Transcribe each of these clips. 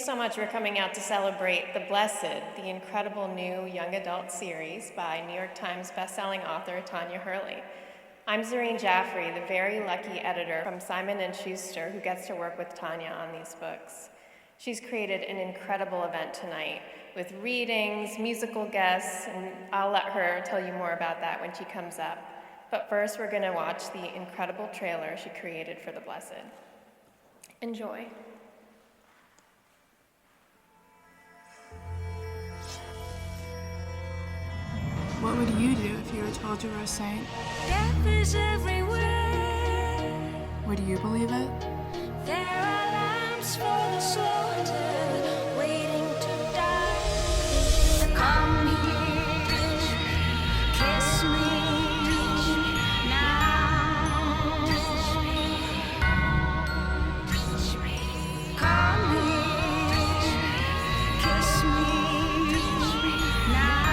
so much for coming out to celebrate The Blessed, the incredible new young adult series by New York Times bestselling author Tonya Hurley. I'm Zareen Jaffrey, the very lucky editor from Simon & Schuster who gets to work with Tonya on these books. She's created an incredible event tonight with readings, musical guests, and I'll let her tell you more about that when she comes up. But first, we're going to watch the incredible trailer she created for The Blessed. Enjoy. What would you do if you were told you were a saint? Death is everywhere. Would you believe it? There are lambs for the slaughter, waiting to die. Come here, kiss me now. Come here, kiss me now.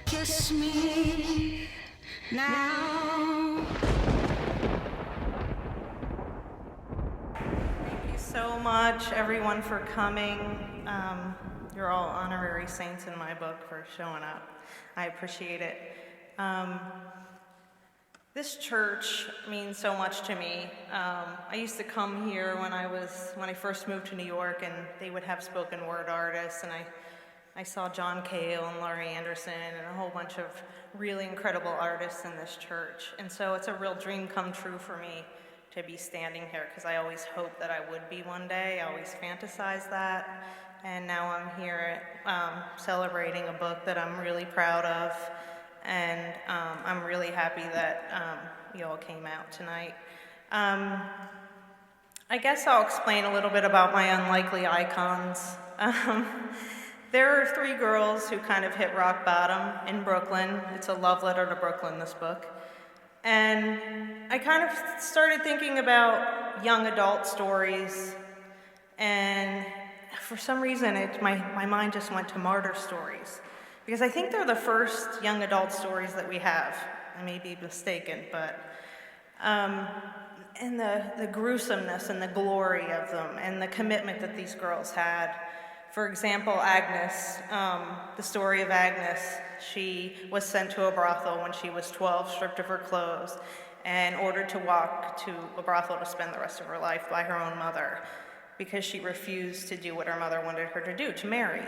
Kiss me now. Thank you so much, everyone, for coming. You're all honorary saints in my book for showing up. I appreciate it. This church means so much to me. I used to come here when I first moved to New York, and they would have spoken word artists, and I saw John Cale and Laurie Anderson and a whole bunch of really incredible artists in this church. And so it's a real dream come true for me to be standing here, because I always hoped that I would be one day. I always fantasized that. And now I'm here celebrating a book that I'm really proud of. And I'm really happy that you all came out tonight. I guess I'll explain a little bit about my unlikely icons. There are three girls who kind of hit rock bottom in Brooklyn. It's a love letter to Brooklyn, this book. And I kind of started thinking about young adult stories, and for some reason my mind just went to martyr stories, because I think they're the first young adult stories that we have. I may be mistaken, but and the gruesomeness and the glory of them and the commitment that these girls had. For example, Agnes, the story of Agnes. She was sent to a brothel when she was 12, stripped of her clothes, and ordered to walk to a brothel to spend the rest of her life by her own mother, because she refused to do what her mother wanted her to do, to marry.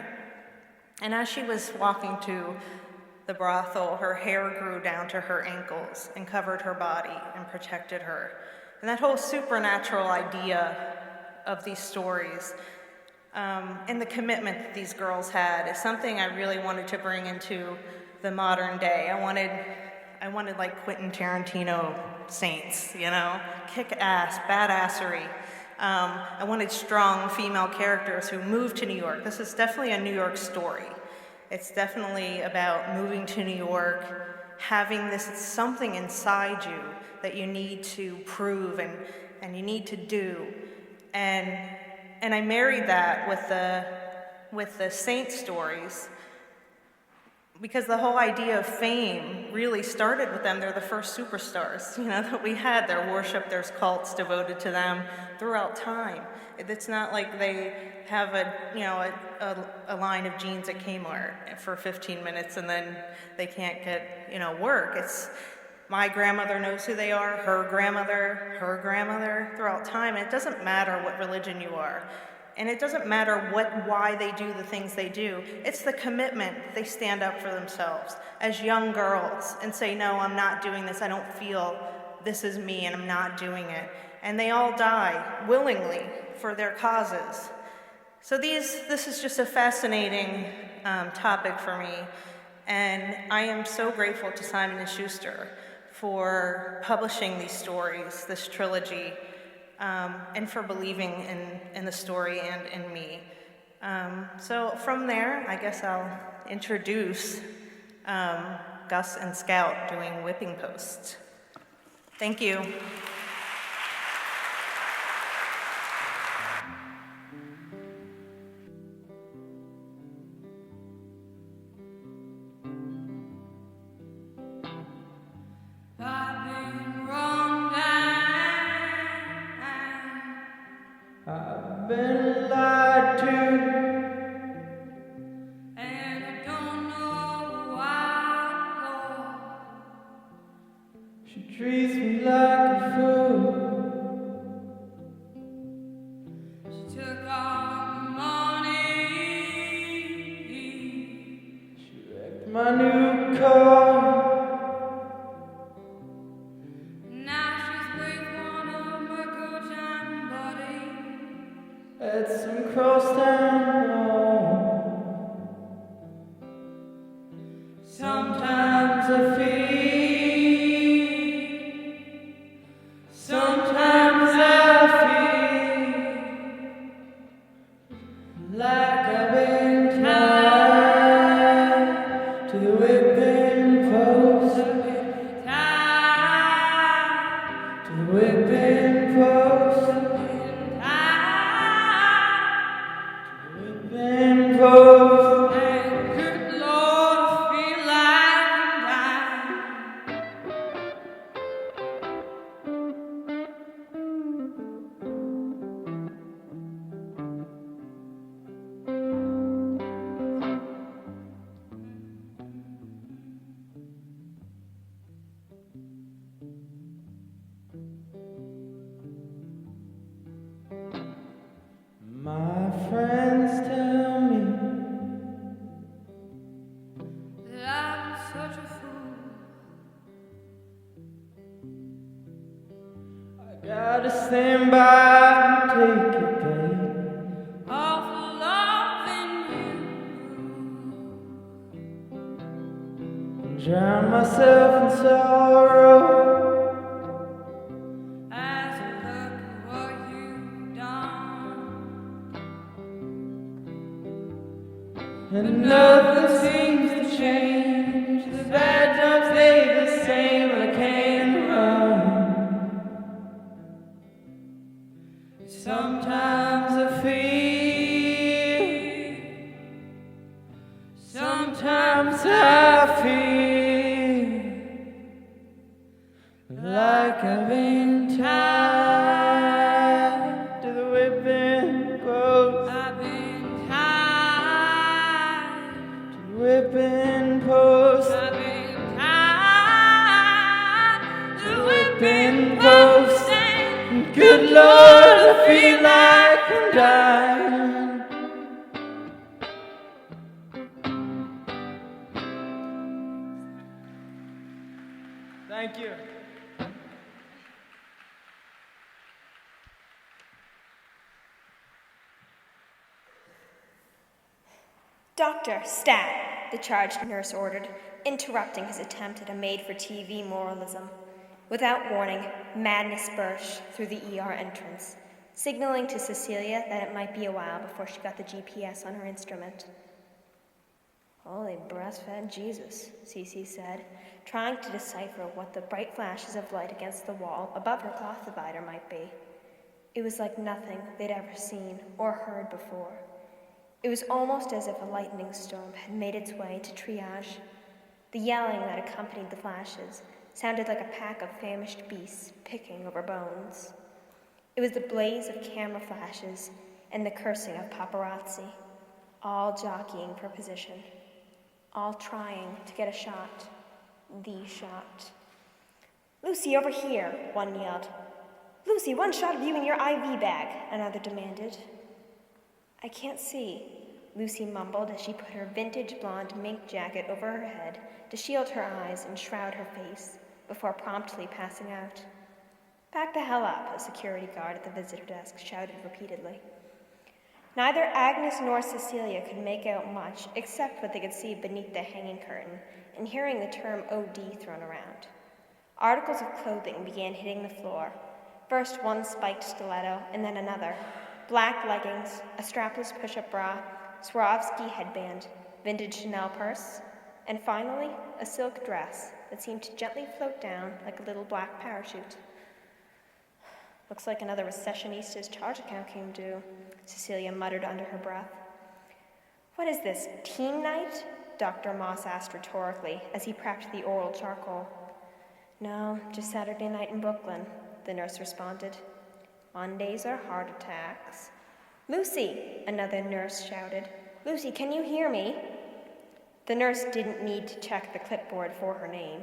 And as she was walking to the brothel, her hair grew down to her ankles and covered her body and protected her. And that whole supernatural idea of these stories and the commitment that these girls had is something I really wanted to bring into the modern day. I wanted like Quentin Tarantino saints, you know, kick-ass, badassery. I wanted strong female characters who moved to New York. This is definitely a New York story. It's definitely about moving to New York, having this something inside you that you need to prove and you need to do. And I married that with the saint stories, because the whole idea of fame really started with them. They're the first superstars, you know, that we had. Their worship, there's cults devoted to them throughout time. It's not like they have a line of jeans at Kmart for 15 minutes and then they can't get, work. It's my grandmother knows who they are, her grandmother, throughout time. And it doesn't matter what religion you are. And it doesn't matter why they do the things they do. It's the commitment. They stand up for themselves as young girls and say, no, I'm not doing this. I don't feel this is me and I'm not doing it. And they all die willingly for their causes. So this is just a fascinating topic for me. And I am so grateful to Simon & Schuster for publishing these stories, this trilogy, and for believing in the story and in me. So from there, I guess I'll introduce Gus and Scout doing whipping posts. Thank you. I've been wrong down. I've been lied to. And I don't know why, Lord. She treats me like a fool. She took all my money. She wrecked my new car. Now she's with one of my good time buddies. At some crosstown mall. Sometimes I feel, sometimes I feel like I've been tied to the whipping post, to the whipping post, whipping post. And good Lord, I feel like I'm dying. My friends tell me That I'm such a fool. I gotta stand by and take it, babe. All for loving you. And drown myself in sorrow. As I look at what you've done. And nothing seems to change. The bad times stay the same, and I can't run. Sometimes I feel, sometimes I feel like I've been tied to the whipping post, I've been tied. to the whipping post, I've been tied. The whipping whipping post. post. And Good Lord, I feel like I'm dying. Thank you. Doctor, stat, the charged nurse ordered, interrupting his attempt at a made-for-TV moralism. Without warning, madness burst through the ER entrance, signaling to Cecilia that it might be a while before she got the GPS on her instrument. Holy breastfed Jesus, Cece said, trying to decipher what the bright flashes of light against the wall above her cloth divider might be. It was like nothing they'd ever seen or heard before. It was almost as if a lightning storm had made its way to triage. The yelling that accompanied the flashes sounded like a pack of famished beasts picking over bones. It was the blaze of camera flashes and the cursing of paparazzi, all jockeying for position, all trying to get a shot, the shot. "Lucy, over here," one yelled. "Lucy, one shot of you in your IV bag," another demanded. "I can't see," Lucy mumbled as she put her vintage blonde mink jacket over her head to shield her eyes and shroud her face, before promptly passing out. "Back the hell up," a security guard at the visitor desk shouted repeatedly. Neither Agnes nor Cecilia could make out much except what they could see beneath the hanging curtain and hearing the term OD thrown around. Articles of clothing began hitting the floor, first one spiked stiletto and then another, black leggings, a strapless push-up bra, Swarovski headband, vintage Chanel purse, and finally, a silk dress that seemed to gently float down like a little black parachute. Looks like another recessionista's charge account came due, Cecilia muttered under her breath. What is this, teen night? Dr. Moss asked rhetorically as he prepped the oral charcoal. No, just Saturday night in Brooklyn, the nurse responded. Mondays are heart attacks. Lucy, another nurse shouted. Lucy, can you hear me? The nurse didn't need to check the clipboard for her name.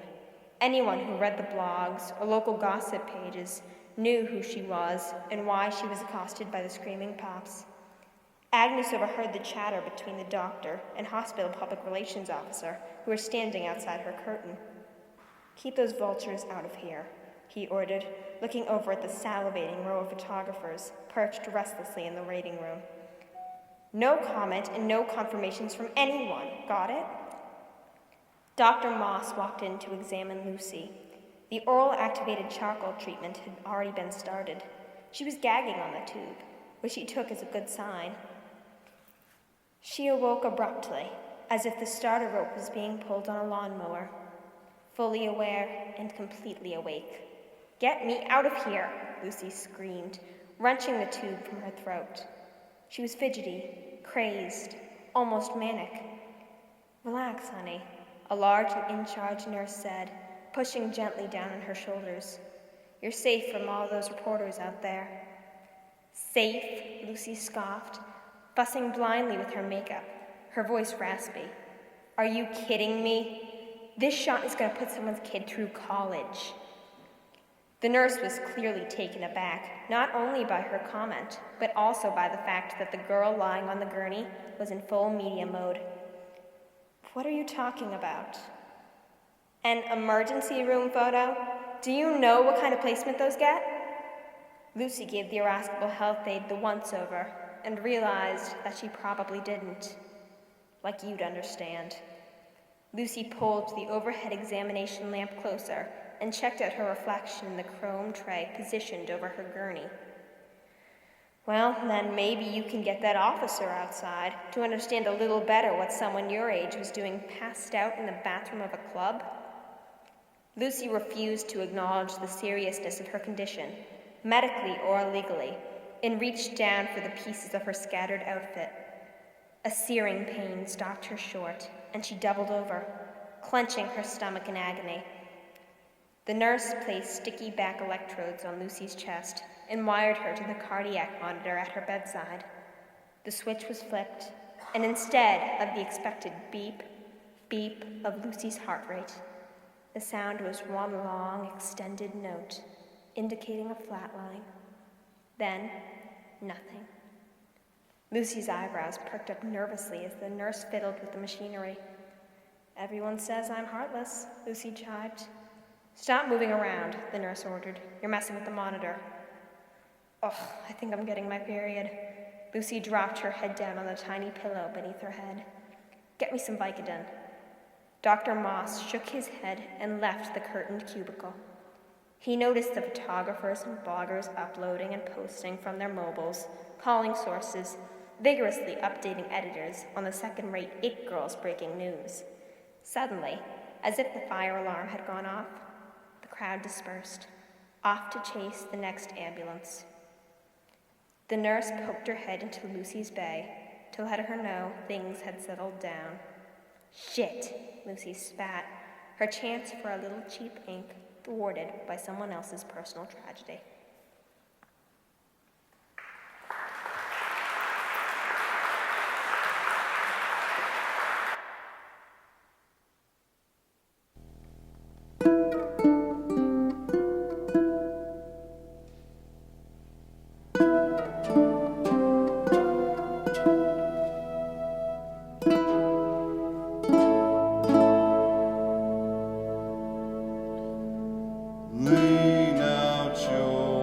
Anyone who read the blogs or local gossip pages knew who she was and why she was accosted by the screaming pops. Agnes overheard the chatter between the doctor and hospital public relations officer who were standing outside her curtain. Keep those vultures out of here, he ordered, looking over at the salivating row of photographers perched restlessly in the waiting room. No comment and no confirmations from anyone, got it? Dr. Moss walked in to examine Lucy. The oral activated charcoal treatment had already been started. She was gagging on the tube, which he took as a good sign. She awoke abruptly, as if the starter rope was being pulled on a lawnmower. Fully aware and completely awake. Get me out of here, Lucy screamed, wrenching the tube from her throat. She was fidgety, crazed, almost manic. Relax, honey, a large and in-charge nurse said, pushing gently down on her shoulders. You're safe from all those reporters out there. Safe, Lucy scoffed, fussing blindly with her makeup, her voice raspy. Are you kidding me? This shot is going to put someone's kid through college. The nurse was clearly taken aback, not only by her comment, but also by the fact that the girl lying on the gurney was in full media mode. What are you talking about? An emergency room photo? Do you know what kind of placement those get? Lucy gave the irascible health aide the once-over and realized that she probably didn't. Like you'd understand. Lucy pulled the overhead examination lamp closer and checked out her reflection in the chrome tray positioned over her gurney. Well, then maybe you can get that officer outside to understand a little better what someone your age was doing passed out in the bathroom of a club. Lucy refused to acknowledge the seriousness of her condition, medically or legally, and reached down for the pieces of her scattered outfit. A searing pain stopped her short, and she doubled over, clenching her stomach in agony. The nurse placed sticky back electrodes on Lucy's chest and wired her to the cardiac monitor at her bedside. The switch was flipped, and instead of the expected beep, beep of Lucy's heart rate, the sound was one long, extended note, indicating a flatline. Then, nothing. Lucy's eyebrows perked up nervously as the nurse fiddled with the machinery. Everyone says I'm heartless, Lucy chided. Stop moving around, the nurse ordered. You're messing with the monitor. Oh, I think I'm getting my period. Lucy dropped her head down on the tiny pillow beneath her head. Get me some Vicodin. Dr. Moss shook his head and left the curtained cubicle. He noticed the photographers and bloggers uploading and posting from their mobiles, calling sources, vigorously updating editors on the second-rate It Girls breaking news. Suddenly, as if the fire alarm had gone off, the crowd dispersed, off to chase the next ambulance. The nurse poked her head into Lucy's bay to let her know things had settled down. Shit, Lucy spat, her chance for a little cheap ink thwarted by someone else's personal tragedy. Lean out your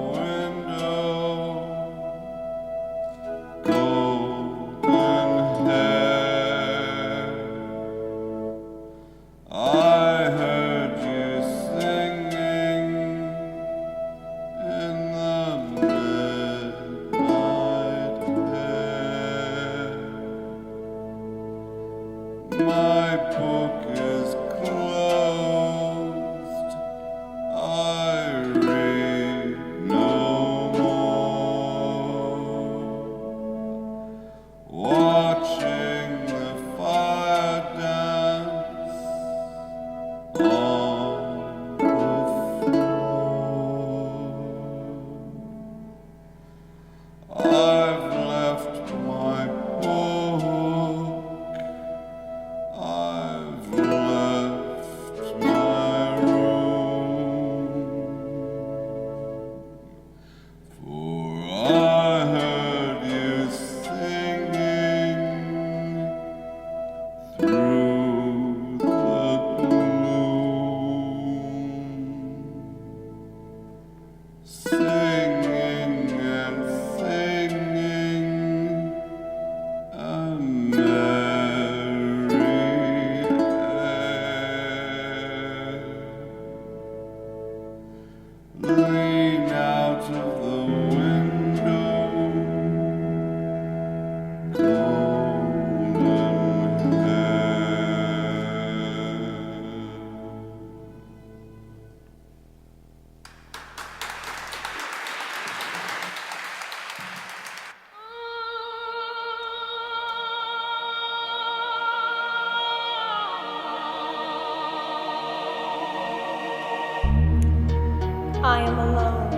I am alone,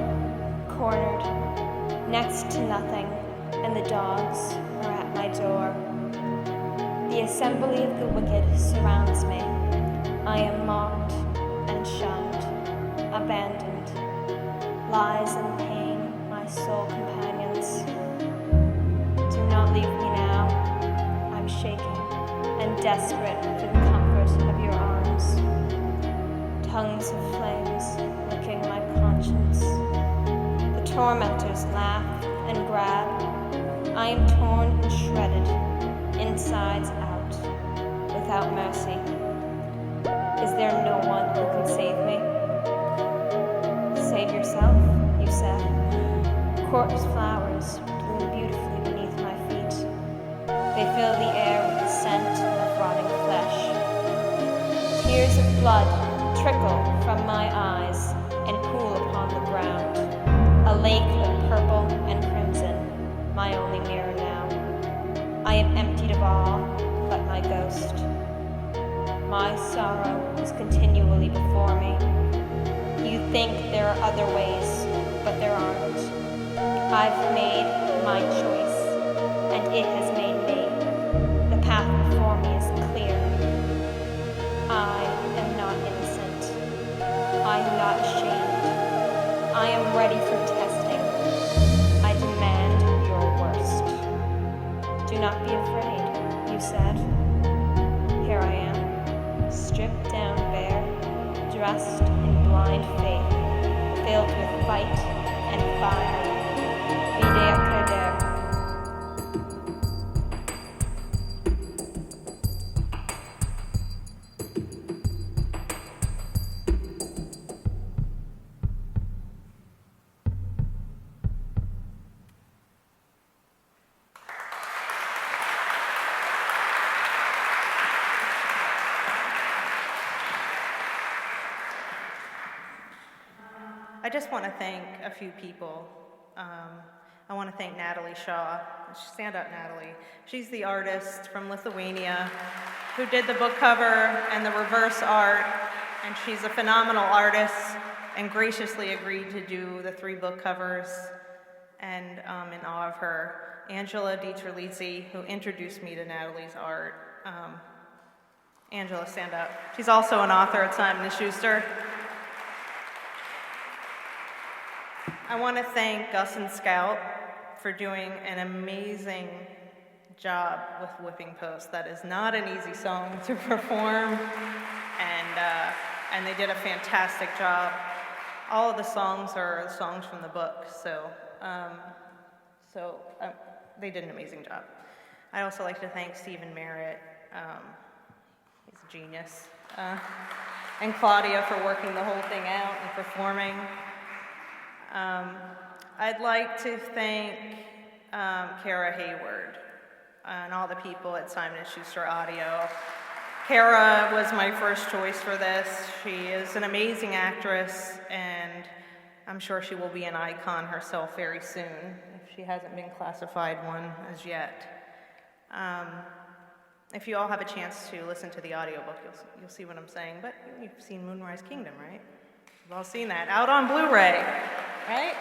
cornered, next to nothing, and the dogs are at my door. The assembly of the wicked surrounds me. I am mocked and shunned, abandoned. Lies and pain, my sole companions. Do not leave me now. I'm shaking and desperate for the comfort of your arms. Tongues of flames licking my conscience. The tormentors laugh and grab. I am torn and shredded, insides out, without mercy. Is there no one who can save me? Save yourself, you said. Corpse flowers bloom beautifully beneath my feet. They fill the air with the scent of rotting flesh. Tears of blood trickle from my eyes and pool upon the ground. A lake of purple and crimson, my only mirror now. I am emptied of all but my ghost. My sorrow is continually before me. You think there are other ways, but there aren't. I've made my choice, and it has made me. The path before me is clear. I am not innocent. I am not ashamed. I am ready for testing. I demand your worst. Do not be afraid, you said. Here I am, stripped down bare, dressed in blind faith, filled with fight and fire. Vide creder. I just want to thank a few people. I want to thank Natalie Shaw. Stand up, Natalie. She's the artist from Lithuania who did the book cover and the reverse art, and she's a phenomenal artist and graciously agreed to do the 3 book covers, and in awe of her. Angela Dieterlizzi, who introduced me to Natalie's art. Angela, stand up. She's also an author at Simon & Schuster. I want to thank Gus Scout for doing an amazing job with Whipping Post. That is not an easy song to perform, and they did a fantastic job. All of the songs are songs from the book, so they did an amazing job. I'd also like to thank Stephin Merritt. He's a genius. And Claudia for working the whole thing out and performing. I'd like to thank Kara Hayward and all the people at Simon & Schuster Audio. Kara was my first choice for this. She is an amazing actress, and I'm sure she will be an icon herself very soon, if she hasn't been classified one as yet. If you all have a chance to listen to the audiobook, you'll see what I'm saying, but you've seen Moonrise Kingdom, right? You've all seen that, out on Blu-ray, right?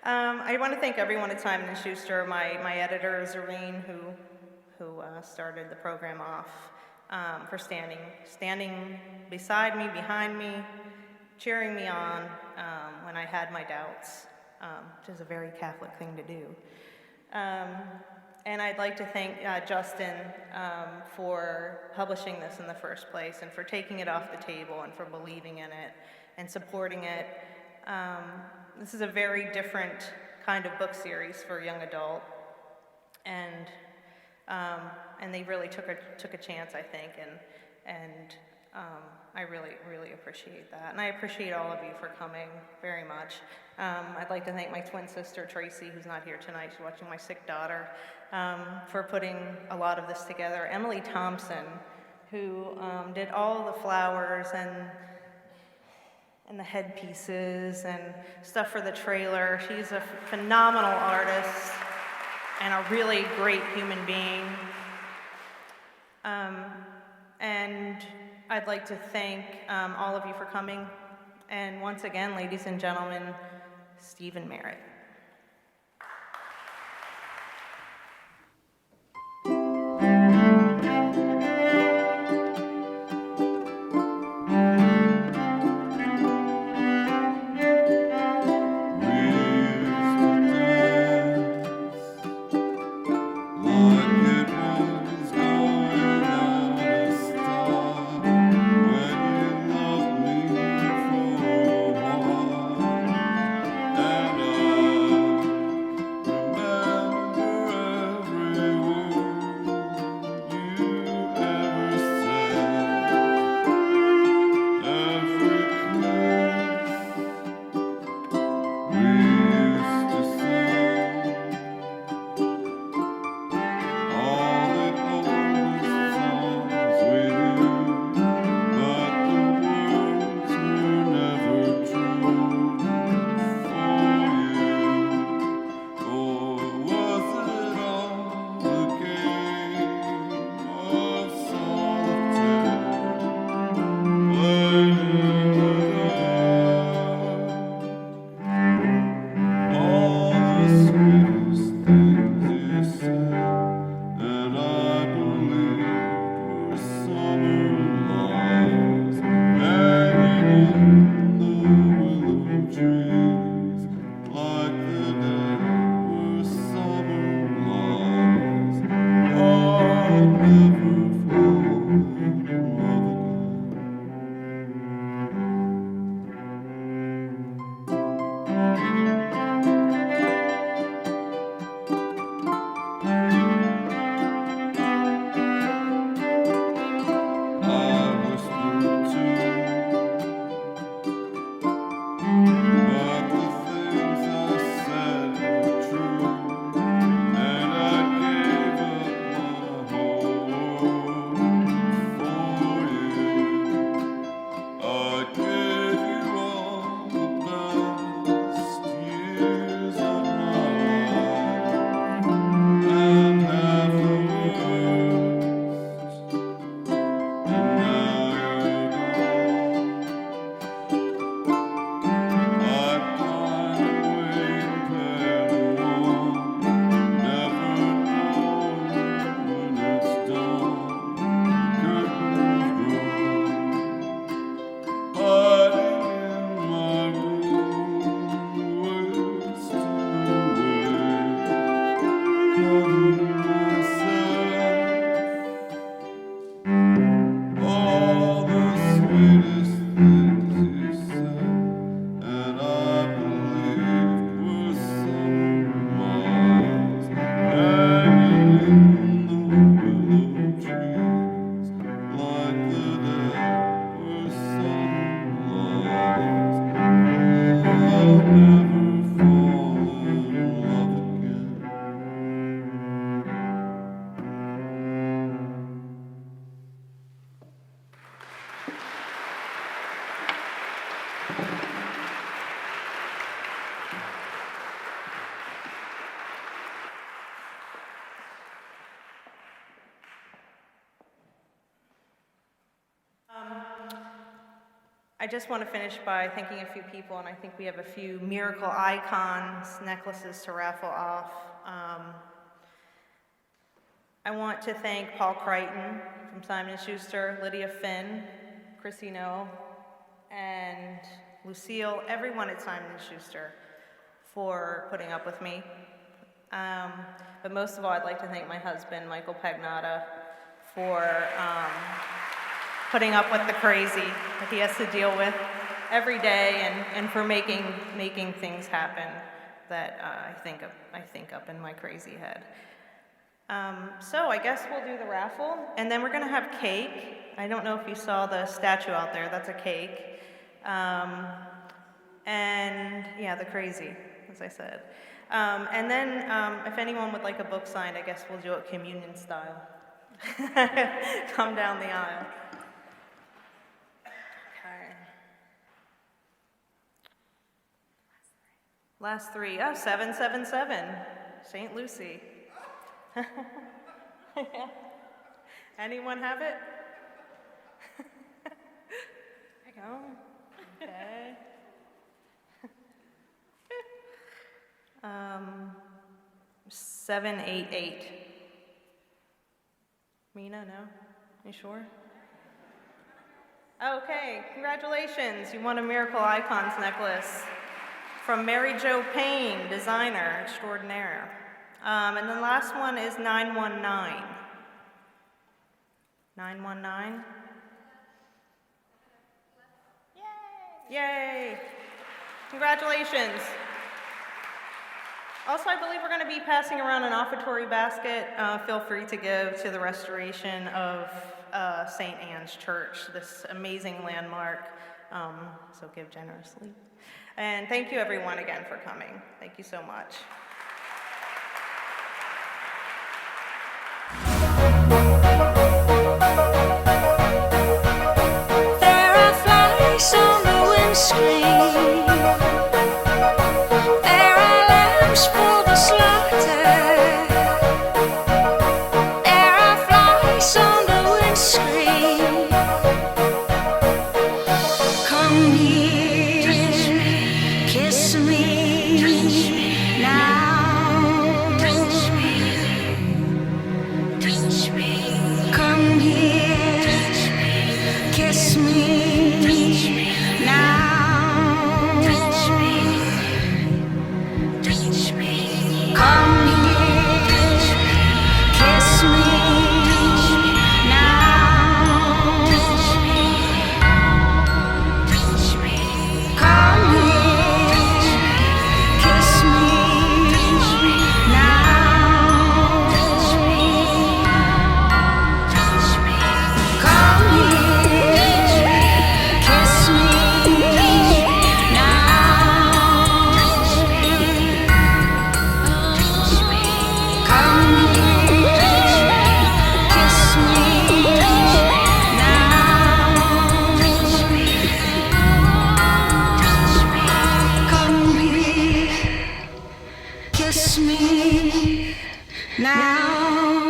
I want to thank everyone at Simon & Schuster, my editor, Zareen, who started the program off, for standing beside me, behind me, cheering me on when I had my doubts, which is a very Catholic thing to do. And I'd like to thank Justin for publishing this in the first place and for taking it off the table and for believing in it and supporting it. This is a very different kind of book series for young adult, and they really took a chance, I think, and I really appreciate that, and I appreciate all of you for coming very much. I'd like to thank my twin sister Tracy, who's not here tonight. She's watching my sick daughter, for putting a lot of this together. Emily Thompson, who did all the flowers and the headpieces and stuff for the trailer. She's a phenomenal artist and a really great human being. And I'd like to thank all of you for coming. And once again, ladies and gentlemen, Stephin Merritt. I just want to finish by thanking a few people, and I think we have a few miracle icons, necklaces to raffle off. I want to thank Paul Crichton from Simon & Schuster, Lydia Finn, Chrissy No, and Lucille, everyone at Simon & Schuster for putting up with me. But most of all, I'd like to thank my husband, Michael Pagnotta, for putting up with the crazy that he has to deal with every day, and for making things happen that I think up in my crazy head. So I guess we'll do the raffle, and then we're going to have cake. I don't know if you saw the statue out there. That's a cake. And yeah, the crazy, as I said. And then if anyone would like a book signed, I guess we'll do it communion style. Come down the aisle. Last three. Oh, 777. St. Lucie. Yeah. Anyone have it? There you go. Okay. 788. Mina, no? You sure? Okay, congratulations. You won a Miracle Icons necklace from Mary Jo Payne, designer extraordinaire. And the last one is 919. 919? Yay! Yay! Congratulations. Also, I believe we're going to be passing around an offertory basket. Feel free to give to the restoration of St. Anne's Church, this amazing landmark. So give generously. And thank you everyone again for coming. Thank you so much. There are flies on the windscreen. There are lambs for the slaughter. There are flies on the windscreen. Come here, kiss me now. Come here, kiss me now. Come here, kiss me now. Come here, kiss me now. Come here, kiss me now. Come here, kiss me now. Come here, kiss me now.